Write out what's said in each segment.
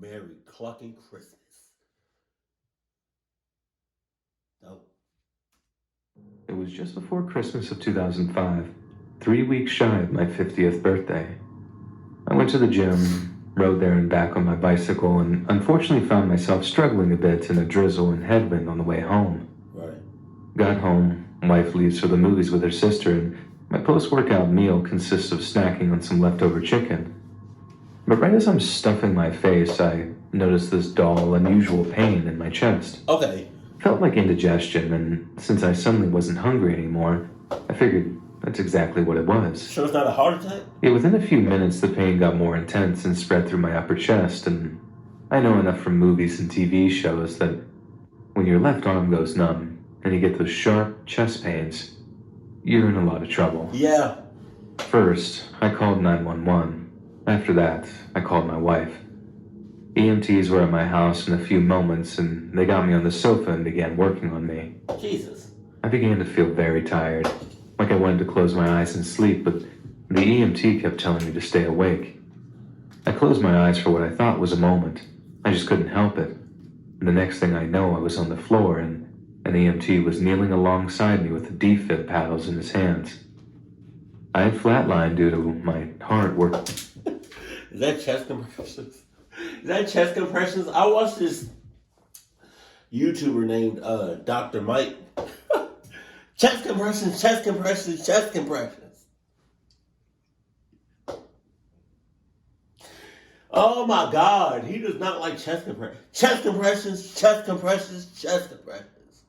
Merry clucking Christmas. No. It was just before Christmas of 2005, 3 weeks shy of my 50th birthday. I went to the gym, rode there and back on my bicycle, and unfortunately found myself struggling a bit in a drizzle and headwind on the way home. Right. Got home, wife leaves for the movies with her sister, and my post-workout meal consists of snacking on some leftover chicken. But right as I'm stuffing my face, I noticed this dull, unusual pain in my chest. Okay. Felt like indigestion, and since I suddenly wasn't hungry anymore, I figured that's exactly what it was. Sure it's not a heart attack? Yeah, within a few minutes, the pain got more intense and spread through my upper chest, and I know enough from movies and TV shows that when your left arm goes numb and you get those sharp chest pains, you're in a lot of trouble. Yeah. First, I called 911. After that, I called my wife. EMTs were at my house in a few moments, and they got me on the sofa and began working on me. Jesus. I began to feel very tired, like I wanted to close my eyes and sleep, but the EMT kept telling me to stay awake. I closed my eyes for what I thought was a moment. I just couldn't help it. And the next thing I know, I was on the floor, and an EMT was kneeling alongside me with the defib paddles in his hands. I had flatlined due to my heart working. Is that chest compressions? Is that chest compressions? I watched this YouTuber named Dr. Mike. Chest compressions, chest compressions, chest compressions. Oh my God, he does not like chest compressions. Chest compressions, chest compressions, chest compressions.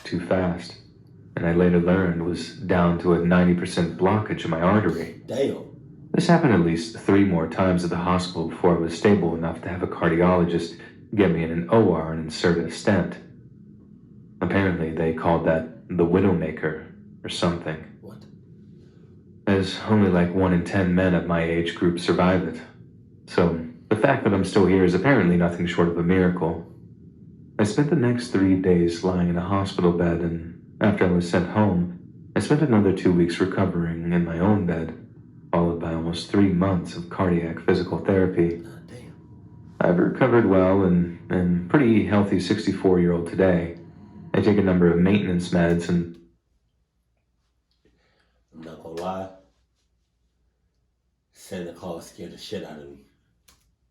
Too fast, and I later learned was down to a 90% blockage in my artery. Damn. This happened at least 3 more times at the hospital before I was stable enough to have a cardiologist get me in an OR and insert a stent. Apparently, they called that the Widowmaker or something. What? As only like 1 in 10 men of my age group survive it. So, the fact that I'm still here is apparently nothing short of a miracle. I spent the next 3 days lying in a hospital bed, and after I was sent home, I spent another 2 weeks recovering in my own bed, followed by almost 3 months of cardiac physical therapy. Oh, damn. I've recovered well and am pretty healthy 64-year-old today. I take a number of maintenance meds and... I'm not gonna lie. Santa Claus scared the shit out of me.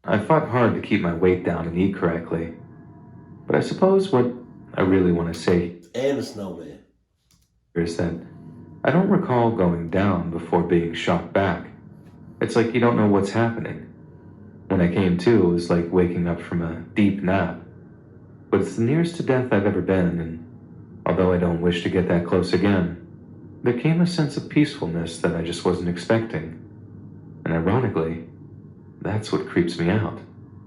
I fought hard to keep my weight down and eat correctly. But I suppose what I really want to say And the snowman. is that I don't recall going down before being shot back. It's like you don't know what's happening. When I came to, it was like waking up from a deep nap. But it's the nearest to death I've ever been, and although I don't wish to get that close again, there came a sense of peacefulness that I just wasn't expecting. And ironically, that's what creeps me out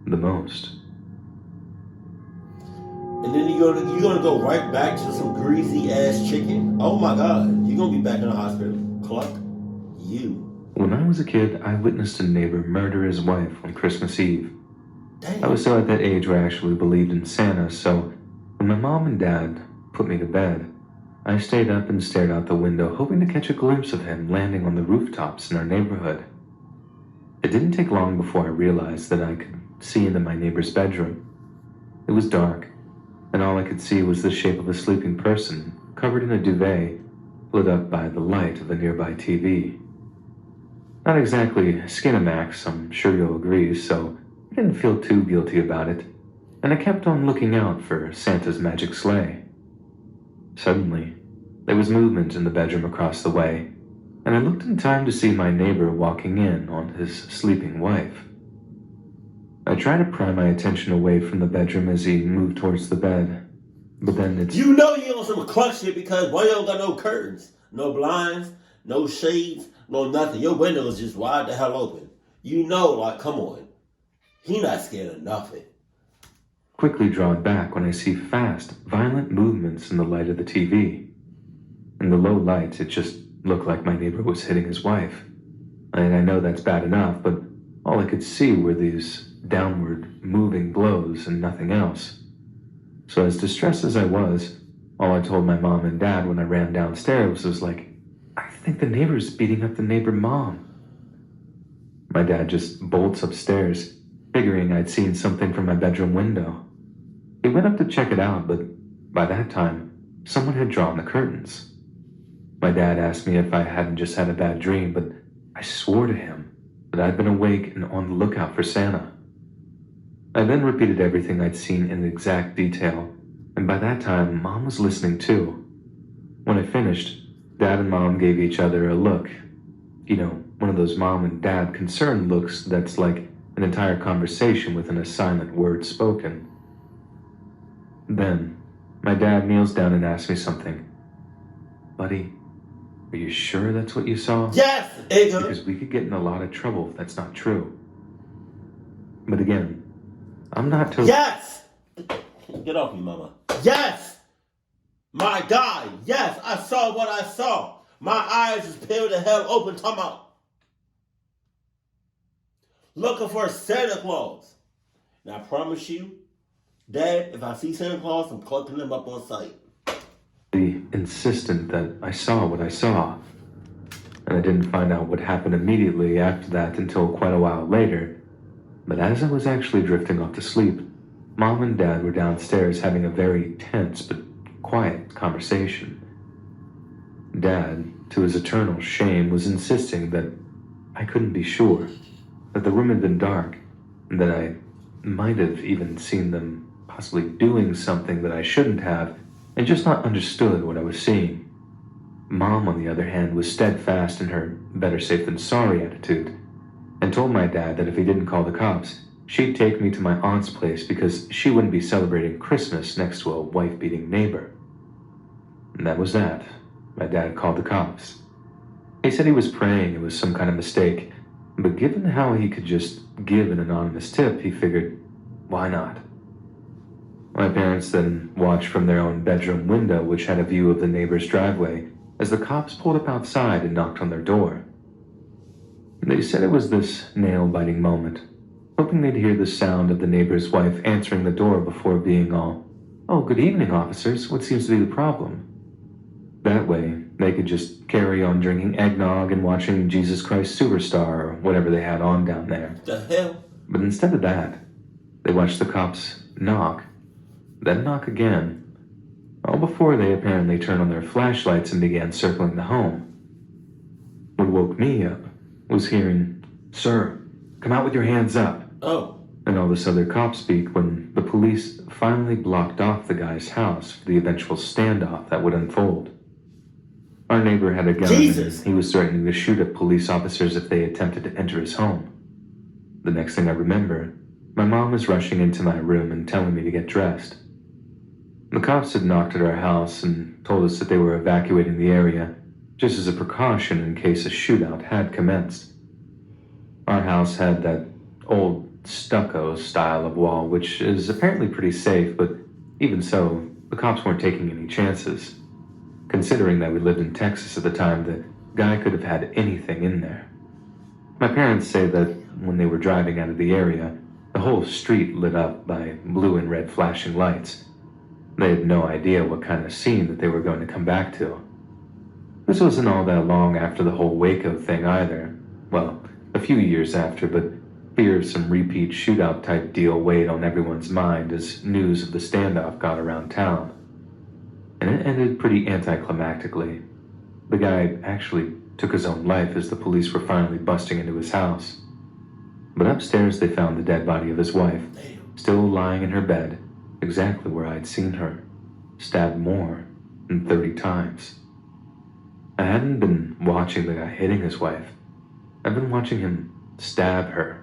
the most. And then you're gonna go right back to some greasy ass chicken. Oh my God, you're gonna be back in the hospital. Cluck. You. When I was a kid, I witnessed a neighbor murder his wife on Christmas Eve. Damn. I was still at that age where I actually believed in Santa, so when my mom and dad put me to bed, I stayed up and stared out the window, hoping to catch a glimpse of him landing on the rooftops in our neighborhood. It didn't take long before I realized that I could see into my neighbor's bedroom. It was dark, and all I could see was the shape of a sleeping person, covered in a duvet, lit up by the light of a nearby TV. Not exactly Skinamax, I'm sure you'll agree, so I didn't feel too guilty about it, and I kept on looking out for Santa's magic sleigh. Suddenly, there was movement in the bedroom across the way, and I looked in time to see my neighbor walking in on his sleeping wife. I tried to pry my attention away from the bedroom as he moved towards the bed, but then it's... You know you on some cluck shit because why you don't got no curtains, no blinds, no shades, no nothing. Your window is just wide the hell open. You know, like, come on. He not scared of nothing. quickly drawn back when I see fast, violent movements in the light of the TV. In the low light, it just looked like my neighbor was hitting his wife. And I know that's bad enough, but all I could see were these downward moving blows and nothing else. So as distressed as I was, all I told my mom and dad when I ran downstairs was like, I think the neighbor's beating up the neighbor mom. My dad just bolts upstairs, figuring I'd seen something from my bedroom window. We went up to check it out, but by that time, someone had drawn the curtains. My dad asked me if I hadn't just had a bad dream, but I swore to him that I'd been awake and on the lookout for Santa. I then repeated everything I'd seen in exact detail, and by that time, Mom was listening too. When I finished, Dad and Mom gave each other a look. You know, one of those mom and dad concerned looks that's like an entire conversation within a silent word spoken. Then, my dad kneels down and asks me something. Buddy, are you sure that's what you saw? Yes, Igor. Because we could get in a lot of trouble if that's not true. But again, I'm not totally... Yes! Get off me, mama. Yes! My God, yes, I saw what I saw. My eyes is peeled to hell open, talking about looking for Santa Claus. And I promise you, Dad, if I see Santa Claus, I'm collecting them up on sight. Insistent that I saw what I saw. And I didn't find out what happened immediately after that until quite a while later. But as I was actually drifting off to sleep, Mom and Dad were downstairs having a very tense but quiet conversation. Dad, to his eternal shame, was insisting that I couldn't be sure, that the room had been dark, and that I might have even seen them possibly doing something that I shouldn't have, and just not understood what I was seeing. Mom, on the other hand, was steadfast in her better safe than sorry attitude, and told my dad that if he didn't call the cops, she'd take me to my aunt's place because she wouldn't be celebrating Christmas next to a wife-beating neighbor. And that was that. My dad called the cops. He said he was praying it was some kind of mistake, but given how he could just give an anonymous tip, he figured, why not? My parents then watched from their own bedroom window, which had a view of the neighbor's driveway, as the cops pulled up outside and knocked on their door. They said it was this nail-biting moment, hoping they'd hear the sound of the neighbor's wife answering the door before being all, "Oh, good evening, officers. What seems to be the problem?" That way, they could just carry on drinking eggnog and watching Jesus Christ Superstar or whatever they had on down there. The hell? But instead of that, they watched the cops knock, then knock again, all before they apparently turned on their flashlights and began circling the home. What woke me up was hearing, "Sir, come out with your hands up," Oh. and all this other cop speak when the police finally blocked off the guy's house for the eventual standoff that would unfold. Our neighbor had a gun, Jesus. and he was threatening to shoot at police officers if they attempted to enter his home. The next thing I remember, my mom was rushing into my room and telling me to get dressed. The cops had knocked at our house and told us that they were evacuating the area, just as a precaution in case a shootout had commenced. Our house had that old stucco style of wall, which is apparently pretty safe, but even so, the cops weren't taking any chances. Considering that we lived in Texas at the time, the guy could have had anything in there. My parents say that when they were driving out of the area, the whole street lit up by blue and red flashing lights. They had no idea what kind of scene that they were going to come back to. This wasn't all that long after the whole Waco thing either. Well, a few years after, but fear of some repeat shootout type deal weighed on everyone's mind as news of the standoff got around town. And it ended pretty anticlimactically. The guy actually took his own life as the police were finally busting into his house. But upstairs they found the dead body of his wife, still lying in her bed, exactly where I'd seen her, stabbed more than 30 times. I hadn't been watching the guy hitting his wife. I've been watching him stab her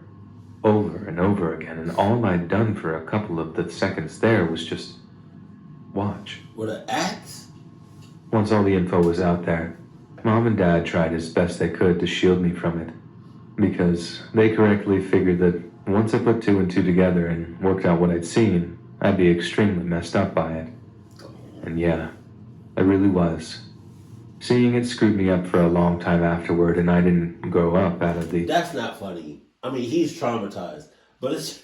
over and over again, and all I'd done for a couple of the seconds there was just watch. With an axe? Once all the info was out there, Mom and Dad tried as best they could to shield me from it, because they correctly figured that once I put two and two together and worked out what I'd seen, I'd be extremely messed up by it. And yeah, I really was. Seeing it screwed me up for a long time afterward, and I didn't grow up out of the... That's not funny. I mean, he's traumatized. But it's...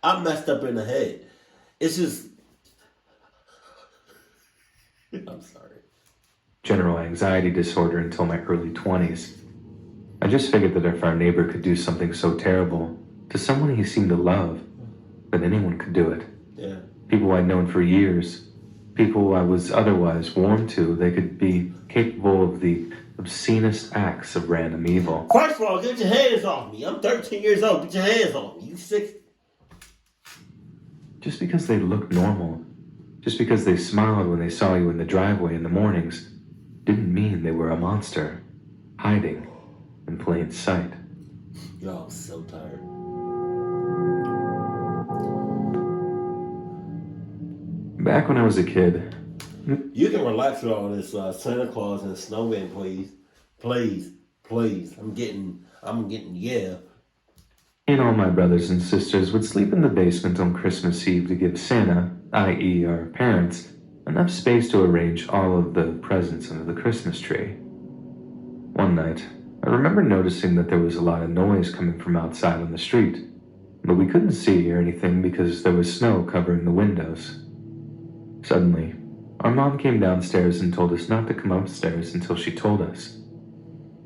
I'm messed up in the head. It's just... I'm sorry. General anxiety disorder until my early 20s. I just figured that if our neighbor could do something so terrible, to someone he seemed to love, that anyone could do it. Yeah. People I'd known for years, people I was otherwise warm to, they could be capable of the obscenest acts of random evil. First of all, get your hands off me. I'm 13 years old. Get your hands off me. You 6. Just because they looked normal, just because they smiled when they saw you in the driveway in the mornings, didn't mean they were a monster, hiding in plain sight. Yo, I'm so tired. Back when I was a kid, You can relax with all this Santa Claus and snowman, please. Please. I'm getting, yeah. me and all my brothers and sisters would sleep in the basement on Christmas Eve to give Santa, i.e. our parents, enough space to arrange all of the presents under the Christmas tree. One night, I remember noticing that there was a lot of noise coming from outside on the street, but we couldn't see or anything because there was snow covering the windows. Suddenly, our mom came downstairs and told us not to come upstairs until she told us.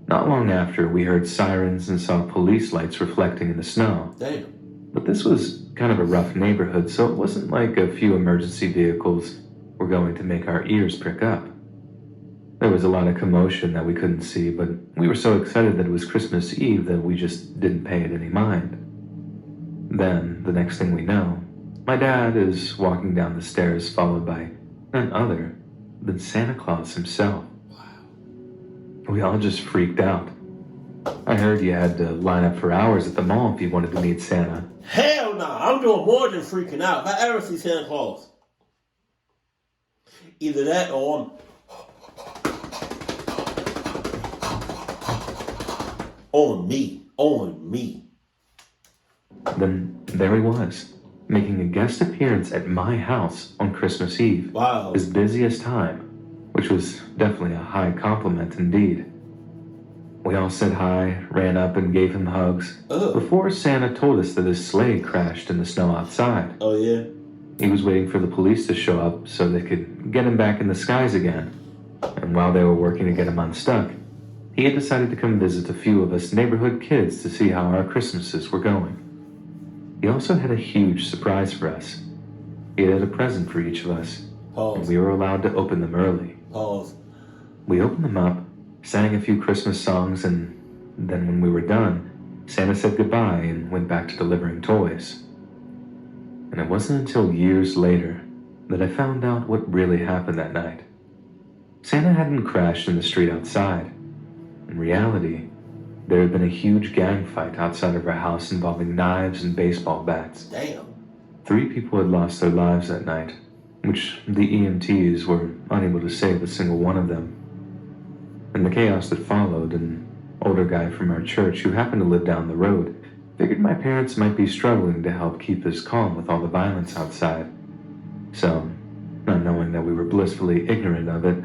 Not long after, we heard sirens and saw police lights reflecting in the snow. Damn. But this was kind of a rough neighborhood, so it wasn't like a few emergency vehicles were going to make our ears prick up. There was a lot of commotion that we couldn't see, but we were so excited that it was Christmas Eve that we just didn't pay it any mind. Then, the next thing we know, my dad is walking down the stairs followed by none other than Santa Claus himself. We all just freaked out. I heard you had to line up for hours at the mall if you wanted to meet Santa. Hell no. I'm doing more than freaking out. If I ever see Santa Claus, either that or on me. Then there he was, making a guest appearance at my house on Christmas Eve. Wow. His busiest time, which was definitely a high compliment indeed. We all said hi, ran up and gave him hugs, before Santa told us that his sleigh crashed in the snow outside. Oh, yeah? He was waiting for the police to show up so they could get him back in the skies again. And while they were working to get him unstuck, he had decided to come visit a few of us neighborhood kids to see how our Christmases were going. He also had a huge surprise for us. He had a present for each of us, and we were allowed to open them early. We opened them up, sang a few Christmas songs, and then when we were done, Santa said goodbye and went back to delivering toys. And it wasn't until years later that I found out what really happened that night. Santa hadn't crashed in the street outside. In reality, there had been a huge gang fight outside of our house involving knives and baseball bats. Damn. 3 people had lost their lives that night, which the EMTs were unable to save a single one of them. In the chaos that followed, an older guy from our church who happened to live down the road figured my parents might be struggling to help keep us calm with all the violence outside. So, not knowing that we were blissfully ignorant of it,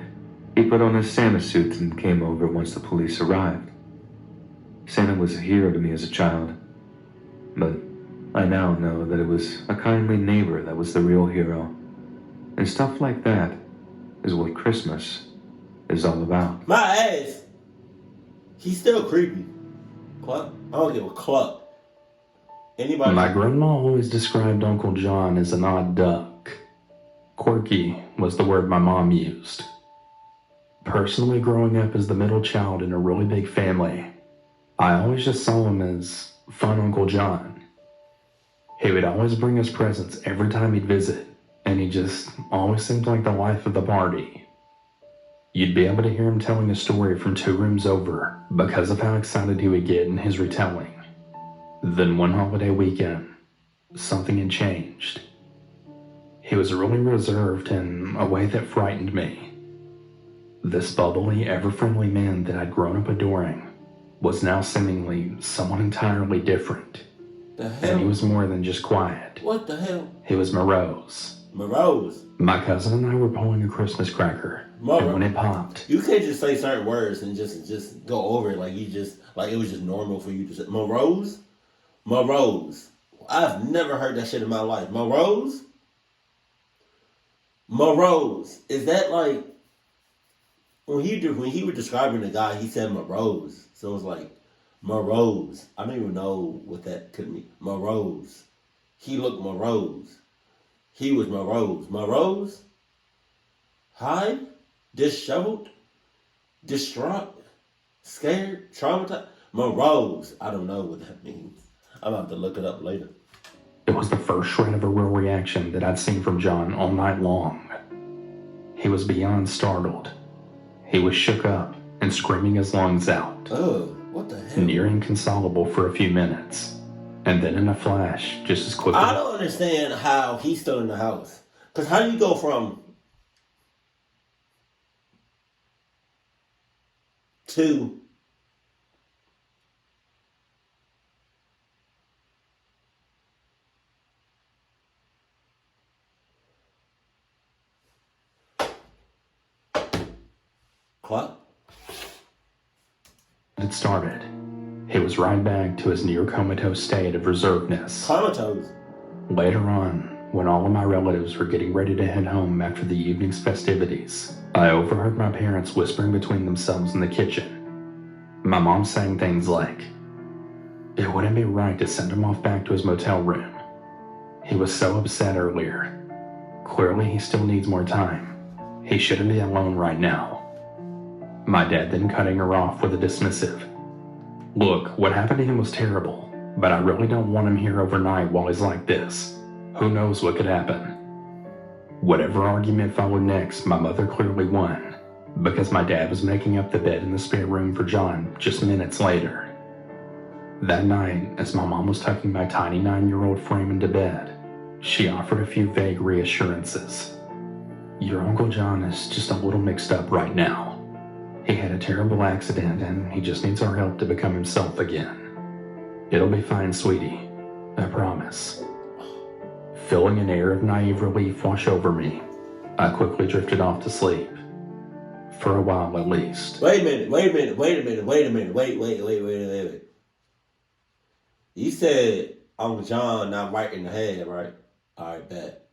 he put on his Santa suit and came over once the police arrived. Santa was a hero to me as a child, but I now know that it was a kindly neighbor that was the real hero. And stuff like that is what Christmas is all about. My ass. He's still creepy. Cluck? I don't give a cluck. Anybody? My grandma always described Uncle John as an odd duck. Quirky was the word my mom used. Personally, growing up as the middle child in a really big family, I always just saw him as fun Uncle John. He would always bring us presents every time he'd visit, and he just always seemed like the life of the party. You'd be able to hear him telling a story from 2 rooms over because of how excited he would get in his retelling. Then one holiday weekend, something had changed. He was really reserved in a way that frightened me. This bubbly, ever-friendly man that I'd grown up adoring was now seemingly someone entirely different. The hell? And he was more than just quiet. What the hell? He was morose. Morose. My cousin and I were pulling a Christmas cracker, and when it popped... You can't just say certain words and just go over it like it was just normal for you to say. Morose? Morose. I've never heard that shit in my life. Morose? Morose. Is that like... When he was describing the guy, he said morose. So it's like Morose. I don't even know what that could mean. Morose. He looked morose. He was morose. Morose? High? Disheveled? Distraught? Scared? Traumatized? Morose. I don't know what that means. I'm about to look it up later. It was the first shred of a real reaction that I'd seen from John all night long. He was beyond startled. He was shook up and screaming his lungs out. Ugh, what the hell? Near inconsolable for a few minutes. And then in a flash, just as quickly... I don't understand how he's still in the house. Because how do you go from 2 clock? It started. He was right back to his near comatose state of reservedness. Comatose. Later on, when all of my relatives were getting ready to head home after the evening's festivities, I overheard my parents whispering between themselves in the kitchen. My mom saying things like, "It wouldn't be right to send him off back to his motel room. He was so upset earlier. Clearly he still needs more time. He shouldn't be alone right now." My dad then cutting her off with a dismissive, "Look, what happened to him was terrible, but I really don't want him here overnight while he's like this. Who knows what could happen?" Whatever argument followed next, my mother clearly won, because my dad was making up the bed in the spare room for John just minutes later. That night, as my mom was tucking my tiny 9-year-old frame into bed, she offered a few vague reassurances. "Your Uncle John is just a little mixed up right now. He had a terrible accident and he just needs our help to become himself again. It'll be fine, sweetie. I promise." Feeling an air of naive relief wash over me, I quickly drifted off to sleep. For a while at least. Wait a minute. You said Uncle John not right in the head, right? Alright, bet.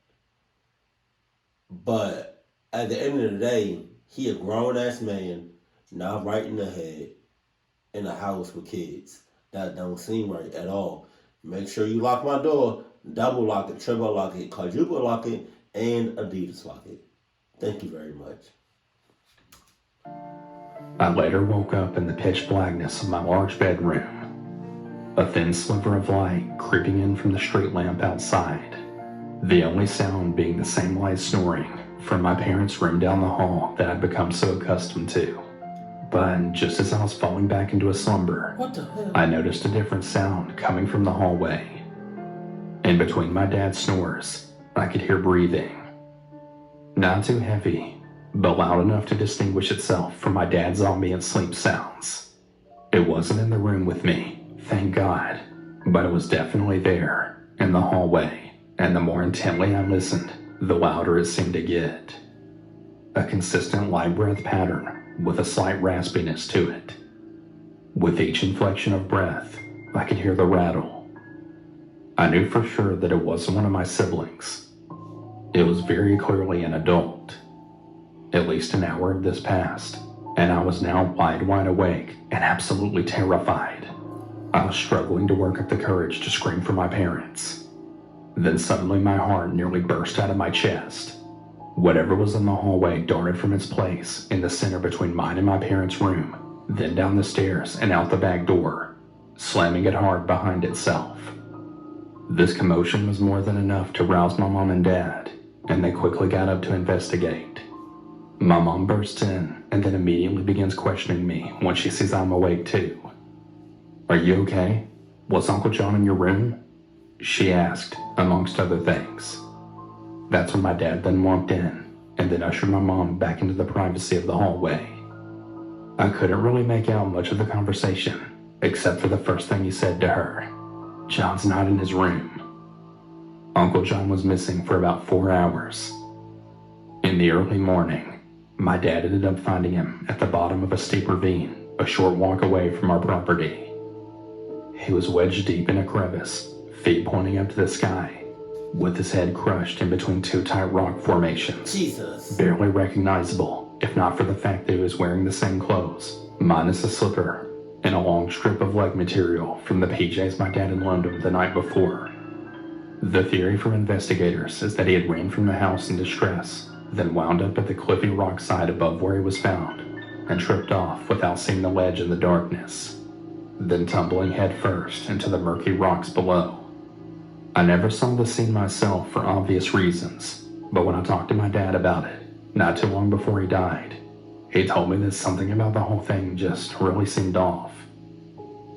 But at the end of the day, he a grown-ass man, not right in the head, in a house with kids. That don't seem right at all. Make sure you lock my door, double lock it, triple lock it, quadruple lock it, and Adidas lock it. Thank you very much. I later woke up in the pitch blackness of my large bedroom. A thin sliver of light creeping in from the street lamp outside. The only sound being the same light snoring from my parents' room down the hall that I'd become so accustomed to. But just as I was falling back into a slumber, What the hell? I noticed a different sound coming from the hallway. In between my dad's snores, I could hear breathing. Not too heavy, but loud enough to distinguish itself from my dad's ambient sleep sounds. It wasn't in the room with me, thank God, but it was definitely there, in the hallway, and the more intently I listened, the louder it seemed to get. A consistent light breath pattern with a slight raspiness to it. With each inflection of breath, I could hear the rattle. I knew for sure that it wasn't one of my siblings. It was very clearly an adult. At least an hour of this passed, and I was now wide awake and absolutely terrified. I was struggling to work up the courage to scream for my parents. Then suddenly my heart nearly burst out of my chest. Whatever was in the hallway darted from its place in the center between mine and my parents' room, then down the stairs and out the back door, slamming it hard behind itself. This commotion was more than enough to rouse my mom and dad, and they quickly got up to investigate. My mom bursts in and then immediately begins questioning me when she sees I'm awake too. "Are you okay? Was Uncle John in your room?" she asked, amongst other things. That's when my dad then walked in and then ushered my mom back into the privacy of the hallway. I couldn't really make out much of the conversation, except for the first thing he said to her. "John's not in his room." Uncle John was missing for about 4 hours. In the early morning, my dad ended up finding him at the bottom of a steep ravine, a short walk away from our property. He was wedged deep in a crevice, feet pointing up to the sky, with his head crushed in between two tight rock formations. Jesus. Barely recognizable, if not for the fact that he was wearing the same clothes, minus a slipper and a long strip of leg material from the PJs my dad had loaned him the night before. The theory from investigators is that he had ran from the house in distress, then wound up at the cliffy rock side above where he was found, and tripped off without seeing the ledge in the darkness, then tumbling headfirst into the murky rocks below. I never saw the scene myself for obvious reasons, but when I talked to my dad about it, not too long before he died, he told me that something about the whole thing just really seemed off.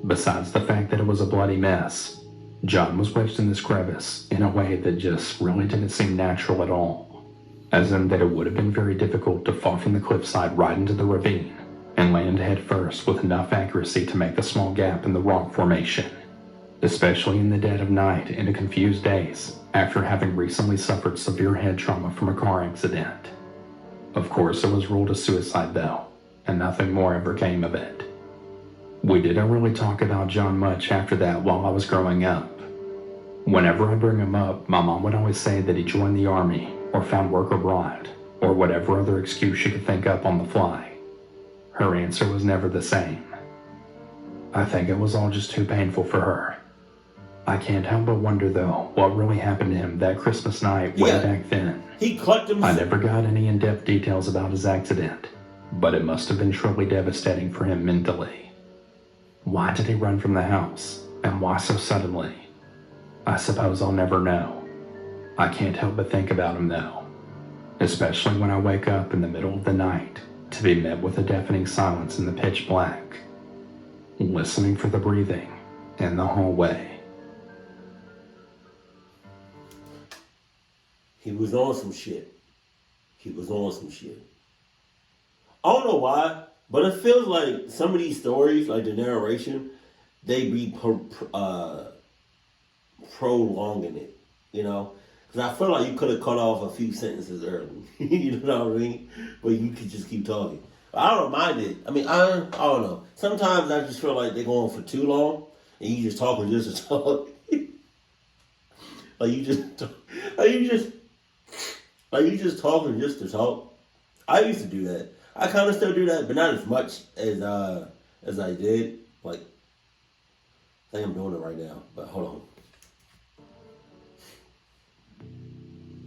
Besides the fact that it was a bloody mess, John was wedged in this crevice in a way that just really didn't seem natural at all, as in that it would have been very difficult to fall from the cliffside right into the ravine and land head first with enough accuracy to make the small gap in the rock formation, especially in the dead of night and a confused days after having recently suffered severe head trauma from a car accident. Of course, it was ruled a suicide though, and nothing more ever came of it. We didn't really talk about John much after that while I was growing up. Whenever I bring him up, my mom would always say that he joined the army or found work abroad, or whatever other excuse she could think up on the fly. Her answer was never the same. I think it was all just too painful for her. I can't help but wonder though what really happened to him that Christmas night way back then. He clucked himself. I never got any in-depth details about his accident, but it must have been truly devastating for him mentally. Why did he run from the house, and why so suddenly? I suppose I'll never know. I can't help but think about him though, especially when I wake up in the middle of the night to be met with a deafening silence in the pitch black, listening for the breathing in the hallway. He was on some shit. I don't know why, but it feels like some of these stories, like the narration, they be prolonging it, you know? Because I feel like you could have cut off a few sentences early, you know what I mean? But you could just keep talking. I don't mind it. I mean, I don't know. Sometimes I just feel like they're going for too long, and you just talking just to talk. Like you just talking just to talk. I used to do that. I kind of still do that, but not as much as I did. Like, I think I'm doing it right now, but hold on.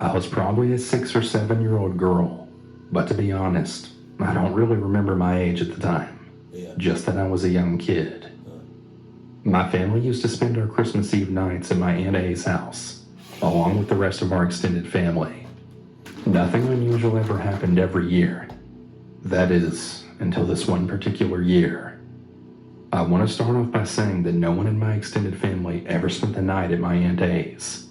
I was probably a 6 or 7 year old girl, but to be honest, I don't really remember my age at the time. Yeah. Just that I was a young kid. My family used to spend our Christmas Eve nights at my Aunt A's house, along with the rest of our extended family. Nothing unusual ever happened every year. That is, until this one particular year. I want to start off by saying that no one in my extended family ever spent the night at my Aunt A's.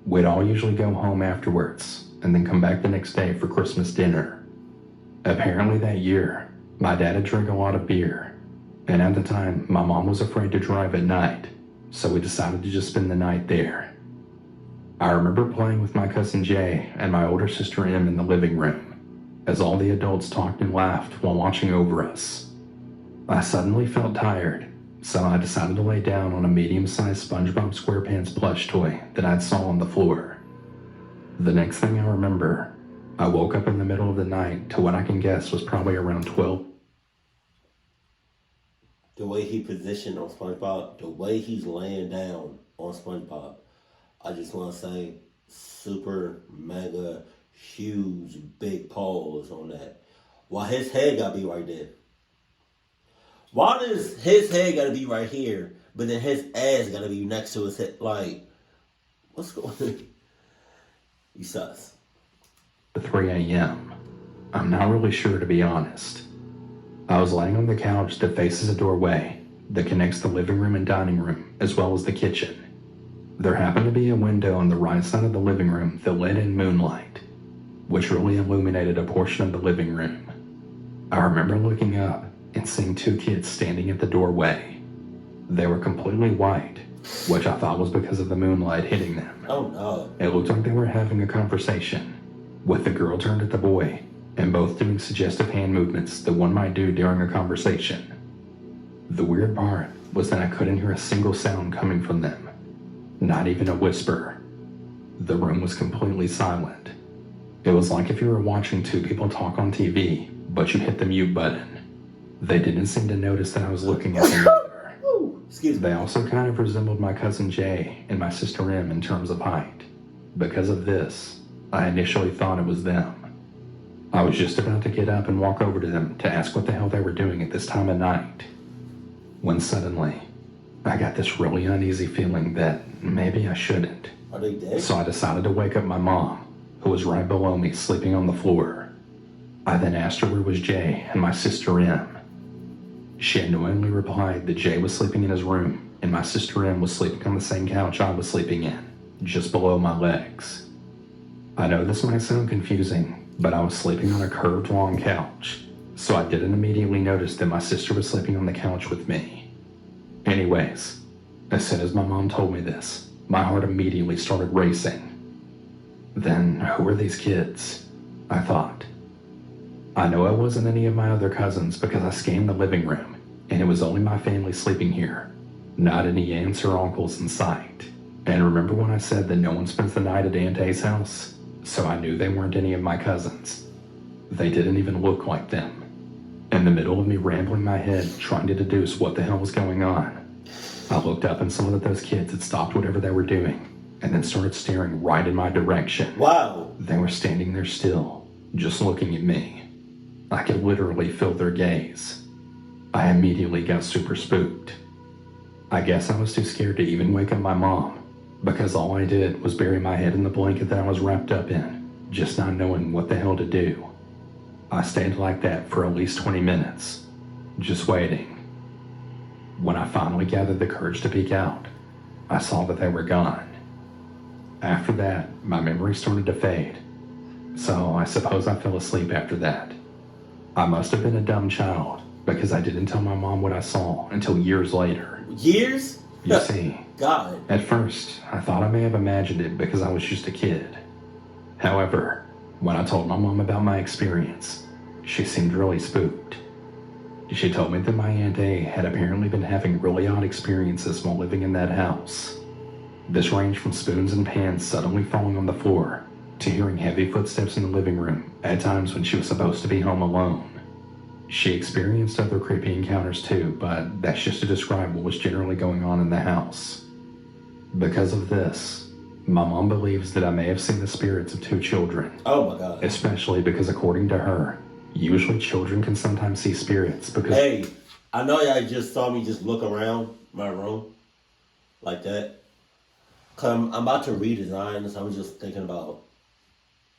We'd all usually go home afterwards, and then come back the next day for Christmas dinner. Apparently that year, my dad had drank a lot of beer, and at the time, my mom was afraid to drive at night, so we decided to just spend the night there. I remember playing with my cousin Jay and my older sister Em in the living room, as all the adults talked and laughed while watching over us. I suddenly felt tired, so I decided to lay down on a medium-sized SpongeBob SquarePants plush toy that I'd saw on the floor. The next thing I remember, I woke up in the middle of the night to what I can guess was probably around 12. The way he positioned on SpongeBob, the way he's laying down on SpongeBob, I just want to say super, mega, huge, big pause on that. Why his head got to be right there? Why does his head got to be right here, but then his ass got to be next to his head? Like, what's going on? You sus. 3 a.m. I'm not really sure, to be honest. I was laying on the couch that faces a doorway that connects the living room and dining room, as well as the kitchen. There happened to be a window on the right side of the living room that let in moonlight, which really illuminated a portion of the living room. I remember looking up and seeing 2 kids standing at the doorway. They were completely white, which I thought was because of the moonlight hitting them. Oh no. It looked like they were having a conversation, with the girl turned at the boy, and both doing suggestive hand movements that one might do during a conversation. The weird part was that I couldn't hear a single sound coming from them, not even a whisper. The room was completely silent. It was like if you were watching 2 people talk on TV, but you hit the mute button. They didn't seem to notice that I was looking at them either. Excuse me. They also kind of resembled my cousin Jay and my sister M in terms of height. Because of this, I initially thought it was them. I was just about to get up and walk over to them to ask what the hell they were doing at this time of night, when suddenly, I got this really uneasy feeling that maybe I shouldn't. Are they dead? So I decided to wake up my mom, who was right below me sleeping on the floor. I then asked her where was Jay and my sister M. She annoyingly replied that Jay was sleeping in his room and my sister M was sleeping on the same couch I was sleeping in, just below my legs. I know this might sound confusing, but I was sleeping on a curved long couch, so I didn't immediately notice that my sister was sleeping on the couch with me. Anyways, as soon as my mom told me this, my heart immediately started racing. Then, who are these kids? I thought. I know it wasn't any of my other cousins because I scanned the living room, and it was only my family sleeping here, not any aunts or uncles in sight. And remember when I said that no one spends the night at Aunt A's house? So I knew they weren't any of my cousins. They didn't even look like them. In the middle of me rambling my head, trying to deduce what the hell was going on, I looked up and saw that those kids had stopped whatever they were doing, and then started staring right in my direction. Wow. They were standing there still, just looking at me. I could literally feel their gaze. I immediately got super spooked. I guess I was too scared to even wake up my mom, because all I did was bury my head in the blanket that I was wrapped up in, just not knowing what the hell to do. I stayed like that for at least 20 minutes, just waiting. When I finally gathered the courage to peek out, I saw that they were gone. After that, my memory started to fade, so I suppose I fell asleep after that. I must have been a dumb child, because I didn't tell my mom what I saw until years later. Years? You see, God. at first, I thought I may have imagined it because I was just a kid. However, when I told my mom about my experience, she seemed really spooked. She told me that my Aunt A had apparently been having really odd experiences while living in that house. This ranged from spoons and pans suddenly falling on the floor, to hearing heavy footsteps in the living room at times when she was supposed to be home alone. She experienced other creepy encounters too, but that's just to describe what was generally going on in the house. Because of this, my mom believes that I may have seen the spirits of 2 children. Oh my God. Especially because according to her, usually children can sometimes see spirits because... Hey, I know y'all just saw me just look around my room like that. Cause I'm about to redesign, so I'm just thinking about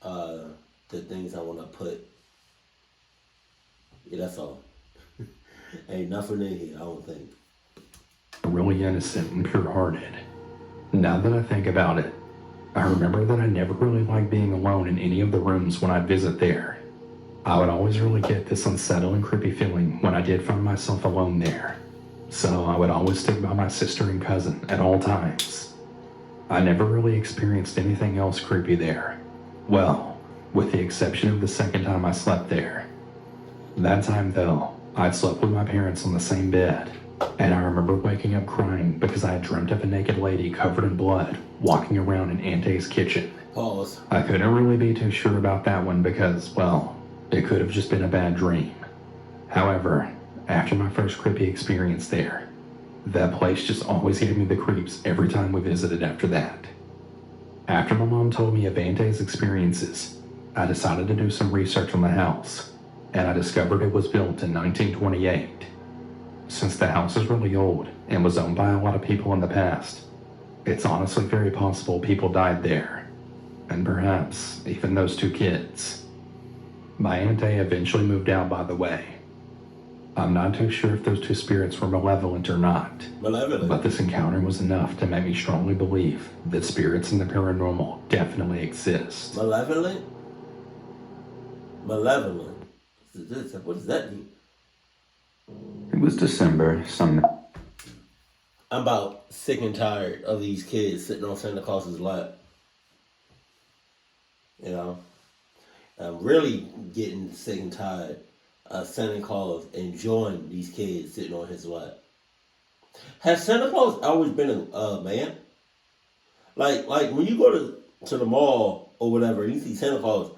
the things I want to put. Yeah, that's all. Ain't nothing in here, I don't think. really innocent and pure-hearted. Now that I think about it, I remember that I never really liked being alone in any of the rooms when I'd visit there. I would always really get this unsettling, creepy feeling when I did find myself alone there. So I would always stick by my sister and cousin at all times. I never really experienced anything else creepy there. Well, with the exception of the second time I slept there. That time though, I'd slept with my parents on the same bed, and I remember waking up crying because I had dreamt of a naked lady covered in blood walking around in Aunt A's kitchen. Pause. I couldn't really be too sure about that one because, well, it could have just been a bad dream. However, after my first creepy experience there, that place just always gave me the creeps every time we visited after that. After my mom told me of Aunt A's experiences, I decided to do some research on the house, and I discovered it was built in 1928. Since the house is really old and was owned by a lot of people in the past, it's honestly very possible people died there, and perhaps even those 2 kids. My Aunt A eventually moved out, by the way. I'm not too sure if those 2 spirits were malevolent or not, Malevolent. but this encounter was enough to make me strongly believe that spirits and the paranormal definitely exist. Malevolent? Malevolent. What does that mean? It was December, some... I'm about sick and tired of these kids sitting on Santa Claus's lap. You know? I'm really getting sick and tired of Santa Claus enjoying these kids sitting on his lap. Has Santa Claus always been a man? Like when you go to the mall or whatever and you see Santa Claus,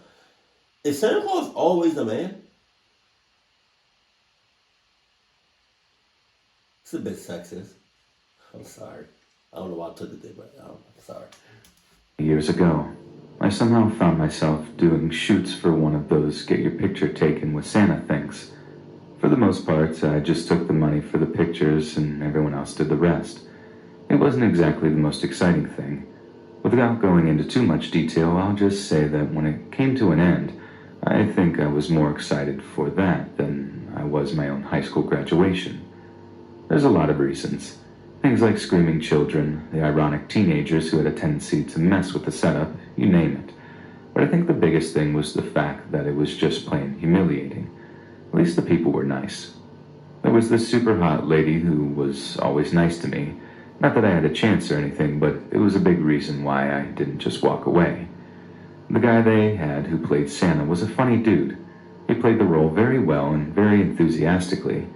is Santa Claus always a man? It's a bit sexist. I'm sorry. I don't know why I took it there, but I'm sorry. Years ago, I somehow found myself doing shoots for one of those get your picture taken with Santa things. For the most part, I just took the money for the pictures and everyone else did the rest. It wasn't exactly the most exciting thing. Without going into too much detail, I'll just say that when it came to an end, I think I was more excited for that than I was my own high school graduation. There's a lot of reasons. Things like screaming children, the ironic teenagers who had a tendency to mess with the setup, you name it. But I think the biggest thing was the fact that it was just plain humiliating. At least the people were nice. There was this super hot lady who was always nice to me. Not that I had a chance or anything, but it was a big reason why I didn't just walk away. The guy they had who played Santa was a funny dude. He played the role very well and very enthusiastically.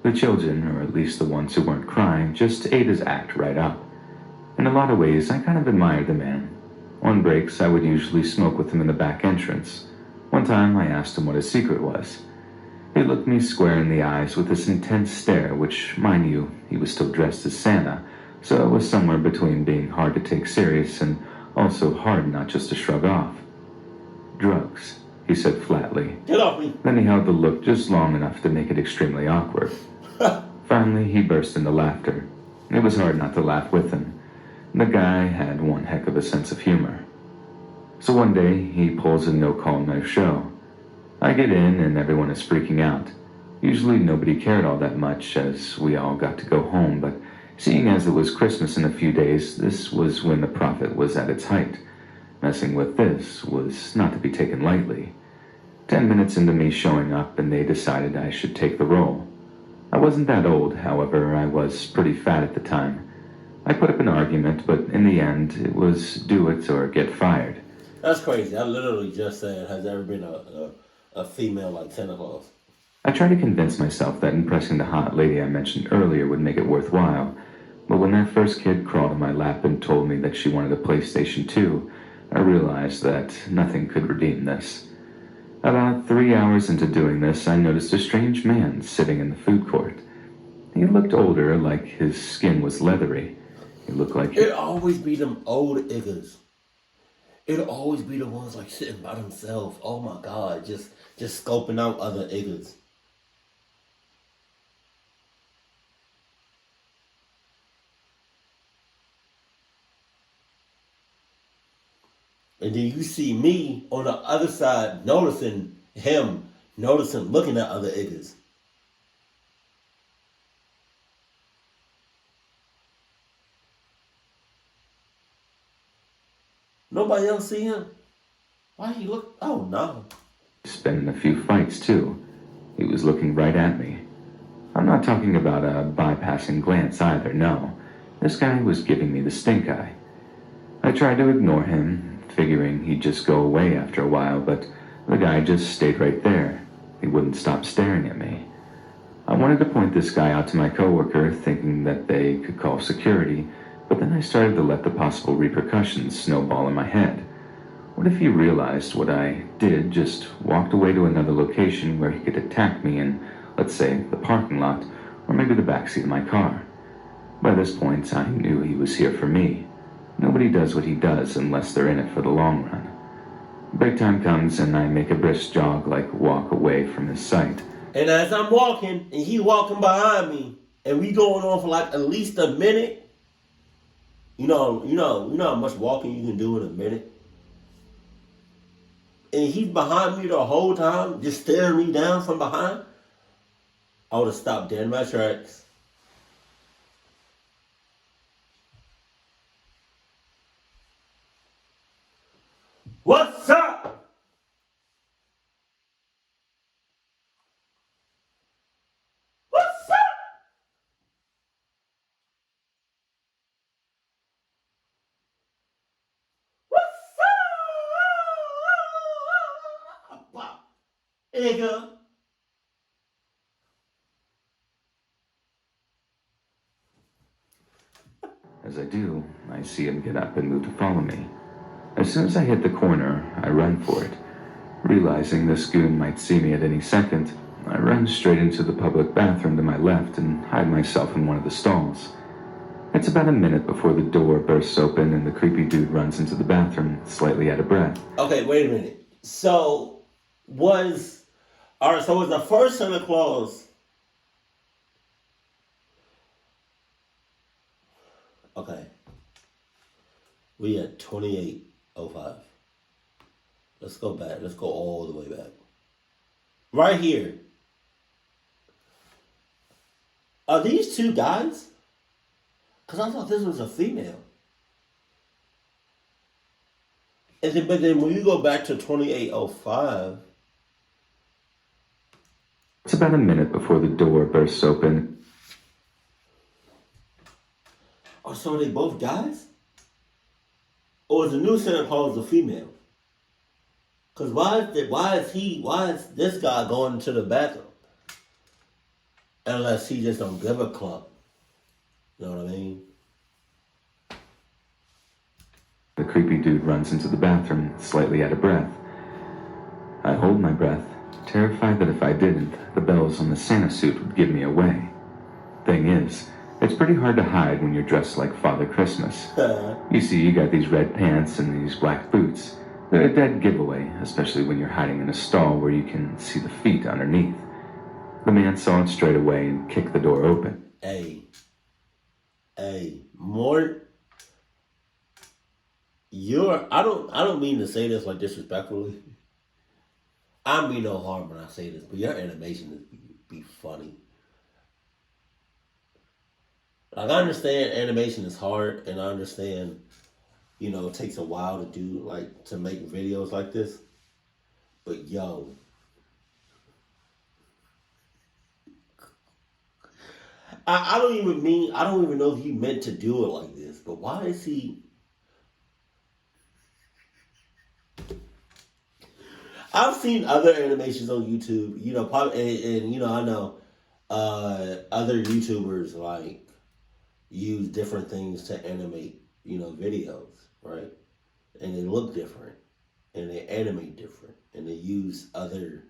The children, or at least the ones who weren't crying, just ate his act right up. In a lot of ways, I kind of admired the man. On breaks, I would usually smoke with him in the back entrance. One time, I asked him what his secret was. He looked me square in the eyes with this intense stare, which, mind you, he was still dressed as Santa, so it was somewhere between being hard to take serious and also hard not just to shrug off. Drugs, he said flatly. Get off me. Then he held the look just long enough to make it extremely awkward. Finally, he burst into laughter. It was hard not to laugh with him. The guy had one heck of a sense of humor. So one day, he pulls a no-call, no-show. I get in and everyone is freaking out. Usually nobody cared all that much as we all got to go home, but seeing as it was Christmas in a few days, this was when the profit was at its height. Messing with this was not to be taken lightly. 10 minutes into me showing up and they decided I should take the role. I wasn't that old, however, I was pretty fat at the time. I put up an argument, but in the end, it was do it or get fired. That's crazy. I literally just said, has there ever been a female like Santa Claus? I tried to convince myself that impressing the hot lady I mentioned earlier would make it worthwhile, but when that first kid crawled in my lap and told me that she wanted a PlayStation 2, I realized that nothing could redeem this. About 3 hours into doing this, I noticed a strange man sitting in the food court. He looked older, like his skin was leathery. He looked like... It'd always be them old niggas. It'll always be the ones like sitting by themselves. Oh my God, just scoping out other niggas. And then you see me on the other side noticing him, looking at other niggas. Nobody else see him? Why he look? Oh no. Been in a few fights too. He was looking right at me. I'm not talking about a bypassing glance either, no. This guy was giving me the stink eye. I tried to ignore him, figuring he'd just go away after a while, but the guy just stayed right there. He wouldn't stop staring at me. I wanted to point this guy out to my coworker, thinking that they could call security, but then I started to let the possible repercussions snowball in my head. What if he realized what I did, just walked away to another location where he could attack me in, let's say, the parking lot, or maybe the backseat of my car? By this point, I knew he was here for me. Nobody does what he does unless they're in it for the long run. Break time comes and I make a brisk jog, like walk away from his sight. And as I'm walking, and he walking behind me, and we going on for like at least a minute. You know how much walking you can do in a minute? And he's behind me the whole time, just staring me down from behind. I would have stopped dead in my tracks. What's up? What's up? What's up? Nigga. As I do, I see him get up and move to follow me. As soon as I hit the corner, I run for it. Realizing this goon might see me at any second, I run straight into the public bathroom to my left and hide myself in one of the stalls. It's about a minute before the door bursts open and the creepy dude runs into the bathroom, slightly out of breath. Okay, wait a minute. So was the first Santa Claus? Okay, we at 2805. Let's go back. Let's go all the way back. Right here. Are these two guys? Because I thought this was a female. But then when you go back to 2805. It's about a minute before the door bursts open. Oh, so are they both guys? Or is the new Santa Claus a female? Because why is this guy going to the bathroom? Unless he just don't give a cluck. You know what I mean? The creepy dude runs into the bathroom, slightly out of breath. I hold my breath, terrified that if I didn't, the bells on the Santa suit would give me away. Thing is, it's pretty hard to hide when you're dressed like Father Christmas. You see, you got these red pants and these black boots. They're a dead giveaway, especially when you're hiding in a stall where you can see the feet underneath. The man saw it straight away and kicked the door open. Hey, Mort, I don't mean to say this like disrespectfully. I mean no harm when I say this, but your animation is be funny. Like, I understand animation is hard, and I understand, it takes a while to do, to make videos like this. But yo, I don't even know if he meant to do it like this, but why is he? I've seen other animations on YouTube, and I know other YouTubers use different things to animate, videos, right? And they look different, and they animate different, and they use other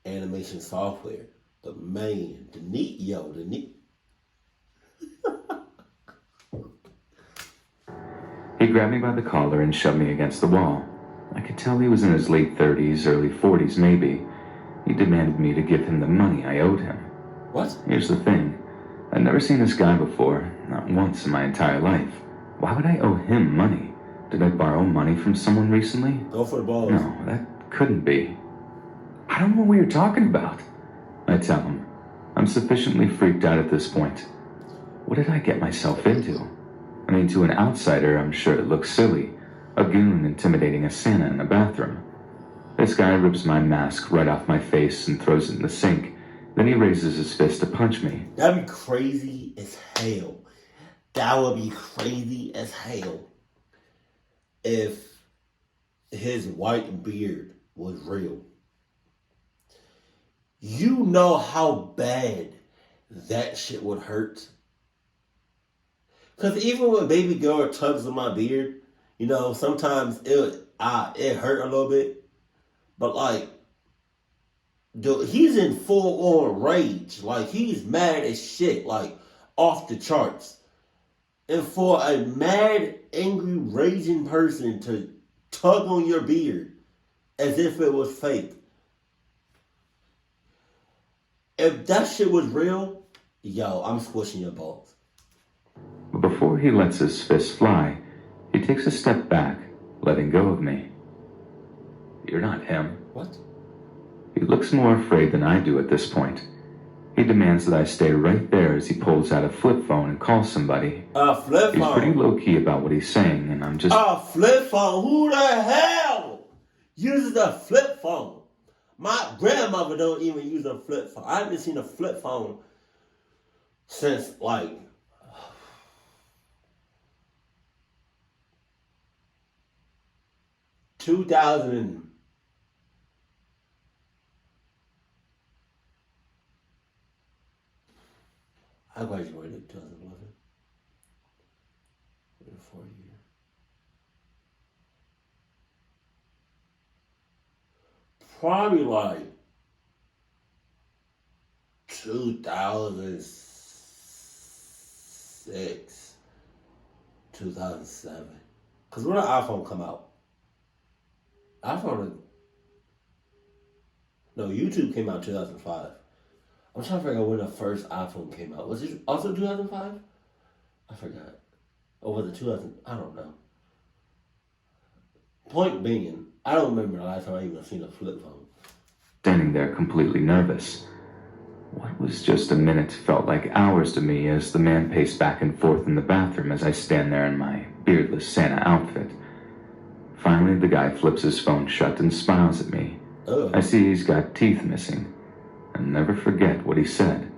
animation software. But man, the neat. He grabbed me by the collar and shoved me against the wall. I could tell he was in his late 30s, early 40s maybe. He demanded me to give him the money I owed him. What? Here's the thing. I'd never seen this guy before, not once in my entire life. Why would I owe him money? Did I borrow money from someone recently? Go for the balls. No, that couldn't be. I don't know what you're talking about, I tell him. I'm sufficiently freaked out at this point. What did I get myself into? I mean, to an outsider, I'm sure it looks silly. A goon intimidating a Santa in a bathroom. This guy rips my mask right off my face and throws it in the sink. Then he raises his fist to punch me. That'd be crazy as hell. That would be crazy as hell if his white beard was real. You know how bad that shit would hurt? Because even when baby girl tugs on my beard, sometimes it hurt a little bit. But dude, he's in full on rage. He's mad as shit, off the charts. And for a mad, angry, raging person to tug on your beard as if it was fake. If that shit was real, yo, I'm squishing your balls. But before he lets his fist fly, he takes a step back, letting go of me. You're not him. What? He looks more afraid than I do at this point. He demands that I stay right there as he pulls out a flip phone and calls somebody. A flip phone? He's pretty low-key about what he's saying, and I'm just... A flip phone? Who the hell uses a flip phone? My grandmother don't even use a flip phone. I haven't seen a flip phone since 2000. I graduated in 2011. In a 4 year. Probably 2006, 2007. Because when did the iPhone come out? YouTube came out in 2005. I'm trying to figure out when the first iPhone came out. Was it also 2005? I forgot. Or was it 2000? I don't know. Point being, I don't remember the last time I even seen a flip phone. Standing there completely nervous. What was just a minute felt like hours to me as the man paced back and forth in the bathroom as I stand there in my beardless Santa outfit. Finally, the guy flips his phone shut and smiles at me. Oh. I see he's got teeth missing. I'll never forget what he said.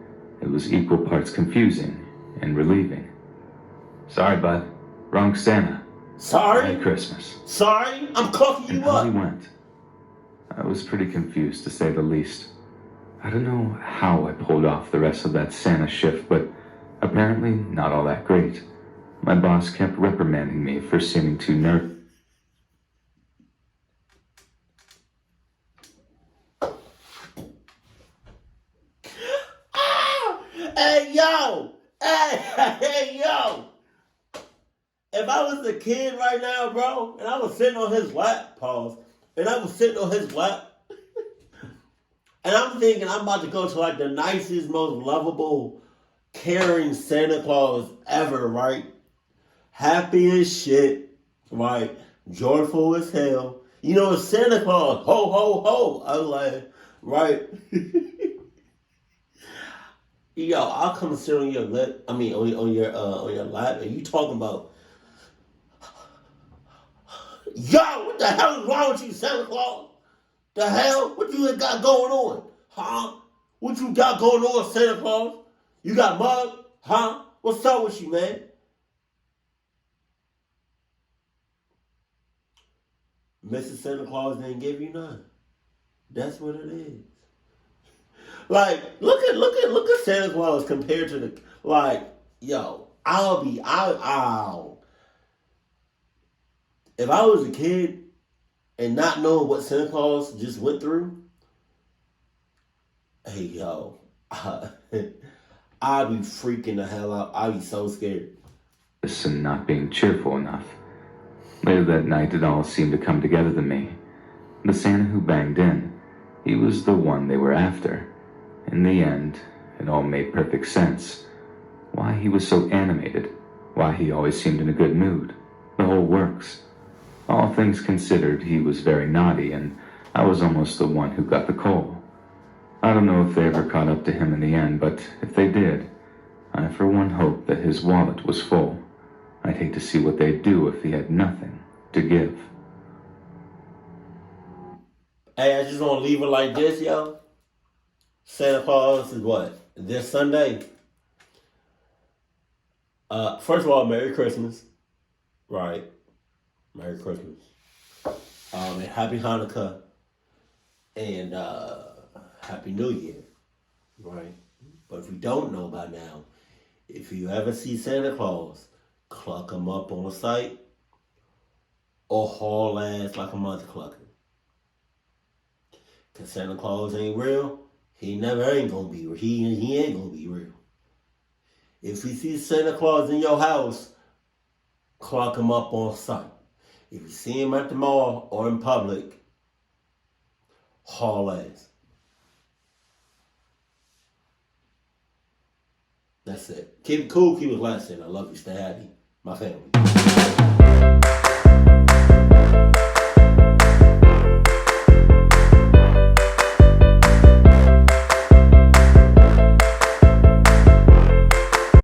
It was equal parts confusing and relieving. Sorry, bud. Wrong Santa. Sorry? Merry Christmas. Sorry? I'm cooking And you out he up. went. I was pretty confused, to say the least. I don't know how I pulled off the rest of that Santa shift, but apparently not all that great. My boss kept reprimanding me for seeming too nervous. Hey, yo! Hey, yo! If I was a kid right now, bro, and I was sitting on his lap, and I was sitting on his lap, and I'm thinking I'm about to go to like the nicest, most lovable, caring Santa Claus ever, right? Happy as shit, right? Joyful as hell. You know, it's Santa Claus. Ho, ho, ho. I was like, right? Yo, I'll come and sit on your lap. I mean, on your lap, and you talking about, yo, what the hell is wrong with you, Santa Claus? The hell? What you got going on? Huh? What you got going on, Santa Claus? You got mug? Huh? What's up with you, man? Mrs. Santa Claus didn't give you none. That's what it is. Like, look at Santa Claus compared to the, like, yo, if I was a kid and not knowing what Santa Claus just went through, hey, yo, I'd be freaking the hell out. I'd be so scared. And not being cheerful enough. Later that night, it all seemed to come together to me. The Santa who banged in, he was the one they were after. In the end, it all made perfect sense. Why he was so animated, why he always seemed in a good mood, the whole works. All things considered, he was very naughty, and I was almost the one who got the coal. I don't know if they ever caught up to him in the end, but if they did, I for one hope that his wallet was full. I'd hate to see what they'd do if he had nothing to give. Hey, I just want to leave it like this, yo. Santa Claus is what? This Sunday. First of all, Merry Christmas. Right. Merry Christmas. And Happy Hanukkah. And Happy New Year. Right. But if you don't know by now, if you ever see Santa Claus, cluck him up on the site or haul ass like a mother clucker. Cause Santa Claus ain't real. He never ain't gonna be real. He ain't gonna be real. If you see Santa Claus in your house, clock him up on site. If you see him at the mall or in public, haul ass. That's it. Keep it cool, keep it lasting. I love you. Stay happy. My family.